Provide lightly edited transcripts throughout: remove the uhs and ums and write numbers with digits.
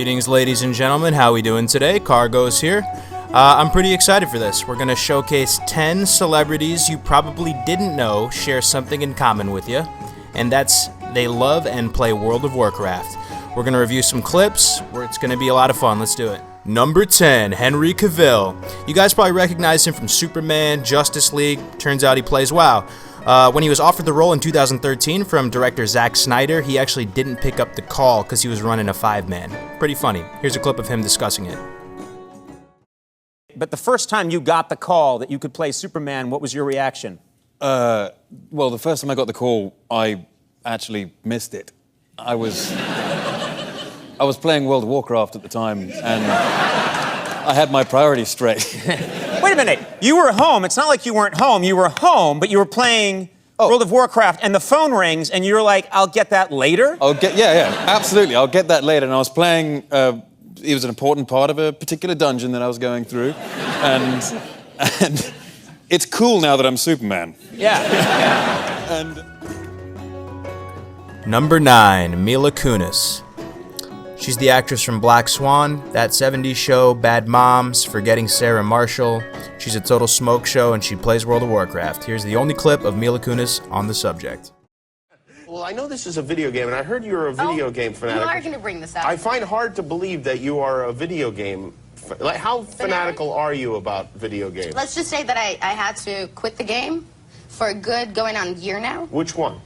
Greetings, ladies and gentlemen. How we doing today? Cargo's here. I'm pretty excited for this. We're going to showcase 10 celebrities you probably didn't know share something in common with you, and that's they love and play World of Warcraft. We're going to review some clips where it's going to be a lot of fun. Let's do it. Number 10, Henry Cavill. You guys probably recognize him from Superman, Justice League. Turns out he plays WoW. When he was offered the role in 2013 from director Zack Snyder, he actually didn't pick up the call because he was running a 5-man. Pretty funny. Here's a clip of him discussing it. But the first time you got the call that you could play Superman, what was your reaction? Well, the first time I got the call, I actually missed it. I was playing World of Warcraft at the time, and I had my priorities straight. Wait a minute. You were home. It's not like you weren't home. You were home, but you were playing World of Warcraft, and the phone rings, and you're like, I'll get that later? Yeah, absolutely. I'll get that later. And I was playing, it was an important part of a particular dungeon that I was going through. And it's cool now that I'm Superman. Yeah. And Number 9, Mila Kunis. She's the actress from Black Swan, That 70s Show, Bad Moms, Forgetting Sarah Marshall. She's a total smoke show, and she plays World of Warcraft. Here's the only clip of Mila Kunis on the subject. Well, I know this is a video game, and I heard you're a video game fanatic. You are going to bring this up. I find hard to believe that you are a video game. Like, how fanatical are you about video games? Let's just say that I had to quit the game for a good going on a year now. Which one?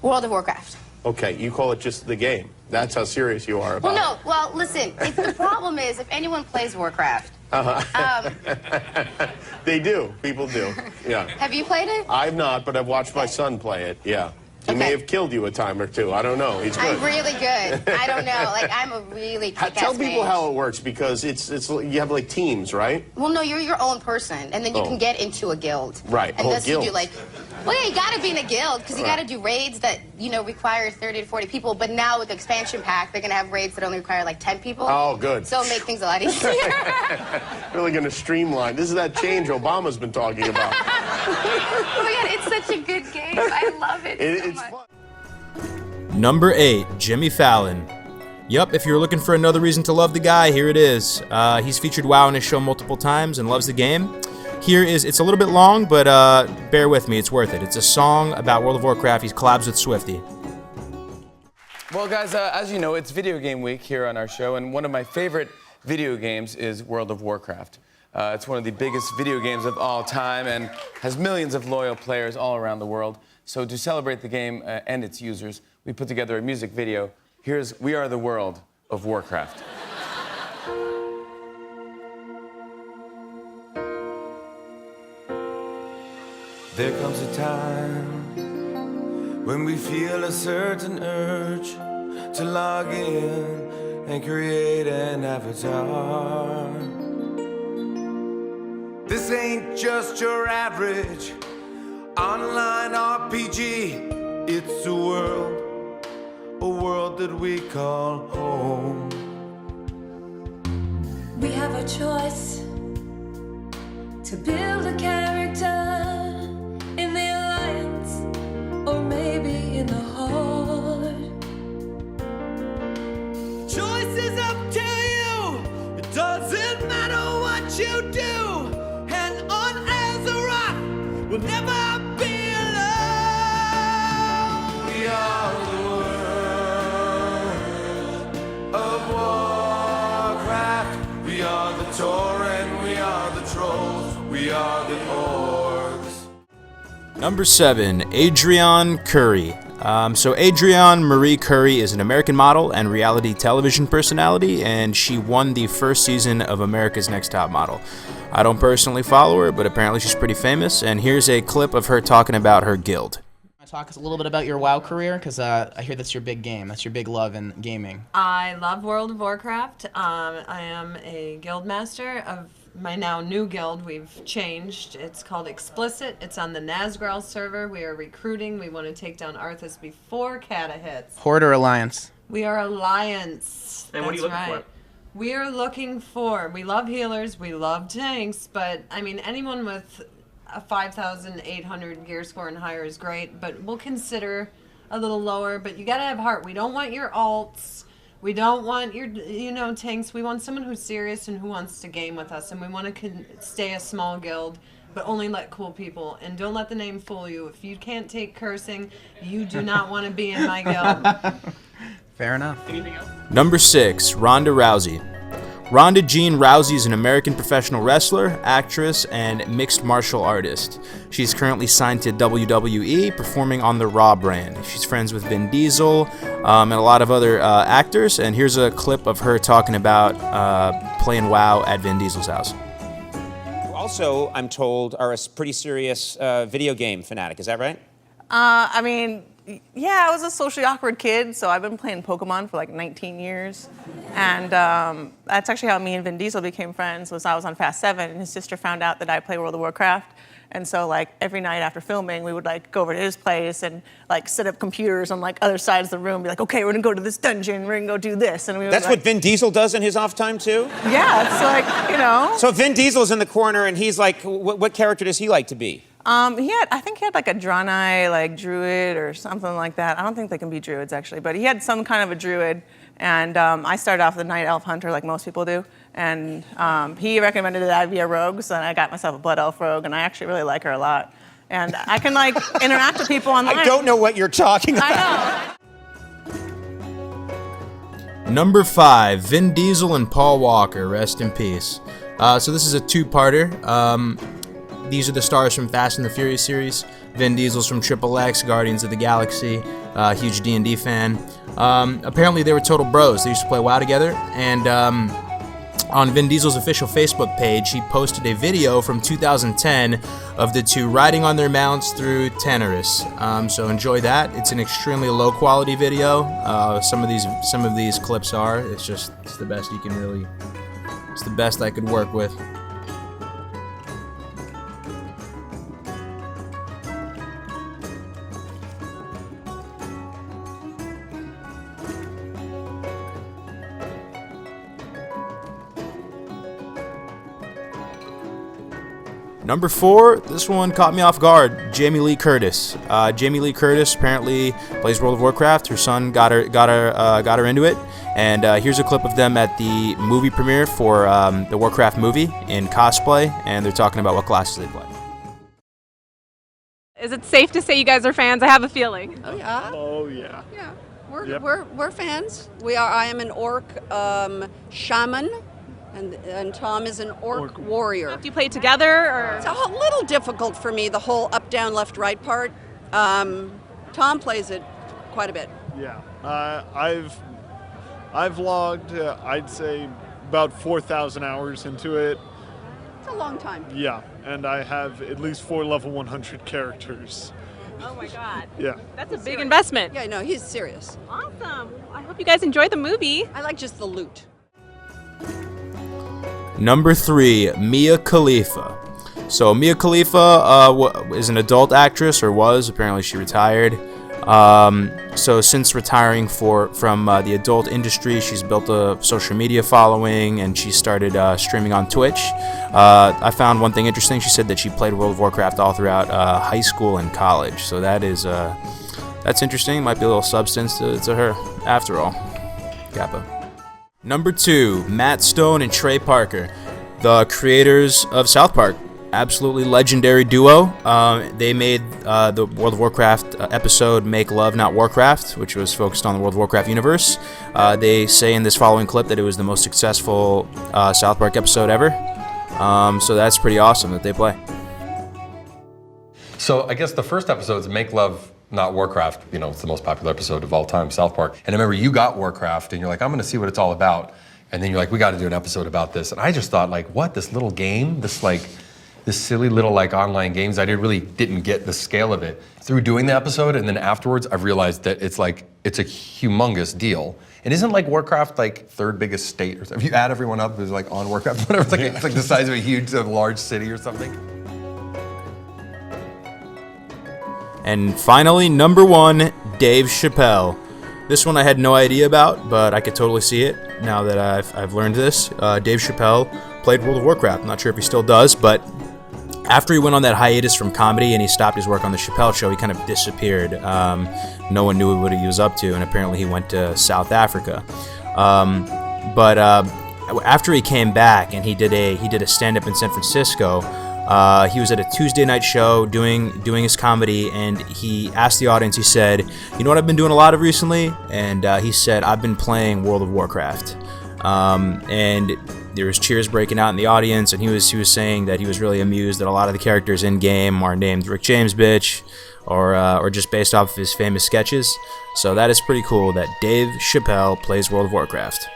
World of Warcraft. Okay, you call it just the game. That's how serious you are about Well, no. Well, listen. The problem is if anyone plays Warcraft. They do. People do. Yeah. Have you played it? I've not, but I've watched my son play it. Yeah. He may have killed you a time or two. I don't know. He's good. I'm really good. I don't know. Like, I'm a really kick-ass Tell people mage. how it works, because it's you have like teams, right? Well, no, you're your own person, and then you can get into a guild. Right. And this you do guilds. like. Well, yeah, you got to be in a guild because you got to do raids that require 30 to 40 people. But now with the expansion pack, they're gonna have raids that only require like 10 people. Oh, good. So it'll make things a lot easier. Really going to streamline. This is that change Obama's been talking about. Oh my God, it's such a good game. I love it. It's fun. Number 8, Jimmy Fallon. Yup, if you're looking for another reason to love the guy, here it is. He's featured WoW on his show multiple times and loves the game. It's a little bit long, but bear with me, it's worth it. It's a song about World of Warcraft. He collabs with Swiftie. Well, guys, as you know, it's Video Game Week here on our show, and one of my favorite video games is World of Warcraft. It's one of the biggest video games of all time and has millions of loyal players all around the world. So to celebrate the game and its users, we put together a music video. Here's We Are the World of Warcraft. There comes a time when we feel a certain urge to log in and create an avatar. This ain't just your average online RPG. It's a world that we call home. We have a choice to build a character in the alliance, or maybe in the horde. Choice is up to you. It doesn't matter what you do. And on Azeroth, we'll never be alone. We are the world of Warcraft. We are the Tauren, we are the trolls, we are the orcs. Number 7, Adrienne Curry. So Adrienne Marie Curry is an American model and reality television personality, and she won the first season of America's Next Top Model. I don't personally follow her, but apparently she's pretty famous, and here's a clip of her talking about her guild. Talk a little bit about your WoW career, because I hear that's your big game. That's your big love in gaming. I love World of Warcraft. I am a guild master of my now new guild. We've changed. It's called Explicit. It's on the Nazgrel server. We are recruiting. We want to take down Arthas before Kata hits. Horde or Alliance? We are Alliance. And what are you looking for? We are looking for, we love healers, we love tanks, but I mean anyone with a 5,800 gear score and higher is great, but we'll consider a little lower, but you gotta have heart. We don't want your alts. We don't want your, tanks. We want someone who's serious and who wants to game with us, and we want to stay a small guild, but only let cool people. And don't let the name fool you. If you can't take cursing, you do not want to be in my guild. Fair enough. Anything else? Number 6, Ronda Rousey. Ronda Jean Rousey is an American professional wrestler, actress, and mixed martial artist. She's currently signed to WWE, performing on the Raw brand. She's friends with Vin Diesel and a lot of other actors. And here's a clip of her talking about playing WoW at Vin Diesel's house. You also, I'm told, are a pretty serious video game fanatic. Is that right? Yeah, I was a socially awkward kid, so I've been playing Pokemon for like 19 years. And that's actually how me and Vin Diesel became friends, was I was on Fast 7, and his sister found out that I play World of Warcraft. And so, like, every night after filming, we would, like, go over to his place and, like, set up computers on, like, other sides of the room, be like, okay, we're gonna go to this dungeon, we're gonna go do this. And we would, That's what Vin Diesel does in his off time, too? Yeah, it's like, So Vin Diesel's in the corner, and he's like, what character does he like to be? I think he had like a Draenei, like druid or something like that. I don't think they can be druids actually, but he had some kind of a druid. And I started off with a night elf hunter like most people do. And he recommended that I be a rogue, so then I got myself a blood elf rogue, and I actually really like her a lot. And I can like interact with people online. I don't know what you're talking about. I know. Number 5, Vin Diesel and Paul Walker, rest in peace. So this is a two-parter. These are the stars from Fast and the Furious series. Vin Diesel's from XXX, Guardians of the Galaxy, huge D&D fan. Apparently they were total bros. They used to play WoW together, and on Vin Diesel's official Facebook page, he posted a video from 2010 of the two riding on their mounts through Tanarus. So enjoy that. It's an extremely low-quality video. Some of these clips are. It's the best you can really. It's the best I could work with. Number 4, this one caught me off guard. Jamie Lee Curtis. Jamie Lee Curtis apparently plays World of Warcraft. Her son got her into it. And here's a clip of them at the movie premiere for the Warcraft movie in cosplay, and they're talking about what classes they play. Is it safe to say you guys are fans? I have a feeling. Oh yeah. Oh yeah. Yeah. We're Yep. we're fans. We are. I am an orc shaman, and Tom is an orc warrior. Do you play together or? It's a little difficult for me, the whole up, down, left, right part. Tom plays it quite a bit. Yeah. I've logged, I'd say, about 4,000 hours into it. It's a long time. Yeah, and I have at least 4 level 100 characters. Oh my God. Yeah. That's a big investment. Yeah, no, he's serious. Awesome. I hope you guys enjoyed the movie. I like just the loot. Number 3, Mia Khalifa. So Mia Khalifa is an adult actress, or was. Apparently she retired. So since retiring from the adult industry, she's built a social media following, and she started streaming on Twitch. I found one thing interesting. She said that she played World of Warcraft all throughout high school and college. So that's interesting. Might be a little substance to her after all. Kappa. Number 2, Matt Stone and Trey Parker, the creators of South Park. Absolutely legendary duo. They made the World of Warcraft episode Make Love Not Warcraft, which was focused on the World of Warcraft universe. They say in this following clip that it was the most successful South Park episode ever. So that's pretty awesome that they play. So I guess the first episode is Make Love Not Warcraft. You know, it's the most popular episode of all time, South Park. And I remember you got Warcraft and you're like, I'm gonna see what it's all about. And then you're like, we gotta do an episode about this. And I just thought, like, what, this little game? This silly little online games. I really didn't get the scale of it. Through doing the episode and then afterwards, I've realized that it's a humongous deal. And isn't Warcraft third biggest state or something? If you add everyone up who's on Warcraft, whatever, it's like the size of a large city or something. And finally, number 1, Dave Chappelle. This one I had no idea about, but I could totally see it now that I've learned this. Dave Chappelle played World of Warcraft. I'm not sure if he still does, but after he went on that hiatus from comedy and he stopped his work on the Chappelle Show, he kind of disappeared. No one knew what he was up to, and apparently he went to South Africa. But after he came back and he did a stand-up in San Francisco, he was at a Tuesday night show doing his comedy, and he asked the audience, he said, "You know what I've been doing a lot of recently?" And he said, "I've been playing World of Warcraft." And there was cheers breaking out in the audience, and he was saying that he was really amused that a lot of the characters in game are named Rick James bitch, or just based off of his famous sketches. So that is pretty cool that Dave Chappelle plays World of Warcraft.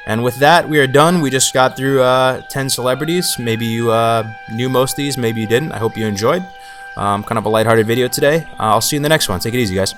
And with that, we are done. We just got through 10 celebrities. Maybe you knew most of these, maybe you didn't. I hope you enjoyed. Kind of a lighthearted video today. I'll see you in the next one. Take it easy, guys.